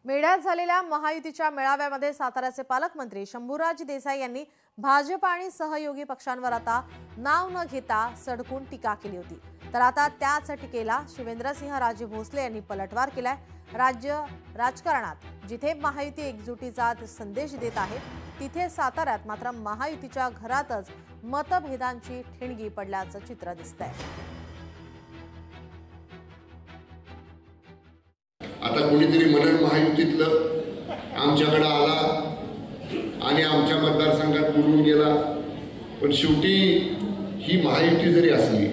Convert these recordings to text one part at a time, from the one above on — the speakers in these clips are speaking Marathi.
मेळ्यात झालेल्या महायुतीच्या मेळाव्यामध्ये साताऱ्याचे पालकमंत्री शंभूराज देसाई यांनी भाजप आणि सहयोगी पक्षांवर आता नाव न घेता सडकून टीका केली होती। तर आता त्याच टीकेला शिवेंद्रसिंहराजे भोसले यांनी पलटवार केलाय। राजकारणात जिथे महायुती एकजुटीचा संदेश देत आहे, तिथे साताऱ्यात मात्र महायुतीच्या घरातच मतभेदांची ठिणगी पडल्याचं चित्र दिसतंय। आता कोणीतरी म्हणून महायुतीतलं आमच्याकडे आला आणि आमच्या मतदारसंघात बोलून गेला, पण शेवटी ही महायुती जरी असली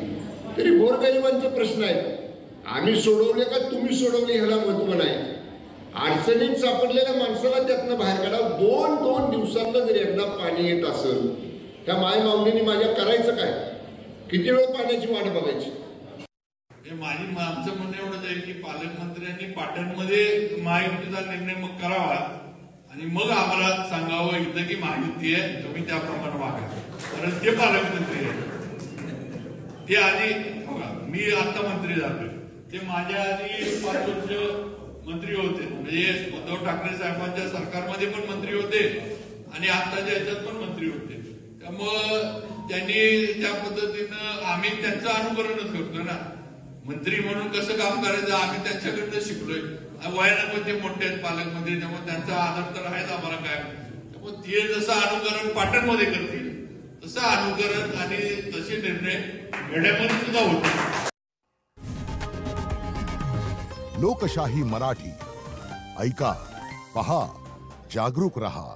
तरी गोरगरिबांचे प्रश्न आहेत। आम्ही सोडवले का तुम्ही सोडवले ह्याला महत्त्व नाही। अडचणीत सापडलेल्या माणसाला त्यातनं बाहेर काढा। दोन दिवसांना जर एकदा पाणी येत असेल, त्या माय माऊलींनी माझ्या करायचं काय? किती वेळ पाण्याची वाट बघायची? आमचं म्हणणं एवढंच आहे की पालकमंत्र्यांनी पाटणमध्ये महायुतीचा निर्णय मग करावा आणि मग आम्हाला सांगावं इथं की महायुती आहे, तुम्ही त्याप्रमाणे वागा। कारण ते पालकमंत्री आहे, ते आधी मी आता मंत्री झालोय, ते माझ्या आधी 5 वर्ष मंत्री होते, म्हणजे उद्धव ठाकरे साहेबांच्या सरकारमध्ये पण मंत्री होते आणि आताच्या याच्यात पण मंत्री होते। त्यामुळं त्यांनी त्या पद्धतीनं आम्ही त्यांचं अनुकरणच करतोय ना। मंत्री म्हणून कसं काम करायचं आम्ही त्यांच्याकडनं शिकलोय। वयानं पण ते मोठे आहेत पालकमंत्री, त्यामुळे त्यांचा आदर तर आहेच आम्हाला काय। त्यामुळे ते जसं अनुकरण पाटणमध्ये करतील तसं अनुकरण आणि तसे निर्णय मेळ्यामध्ये सुद्धा होतील। लोकशाही मराठी ऐका, पहा, जागरूक रहा।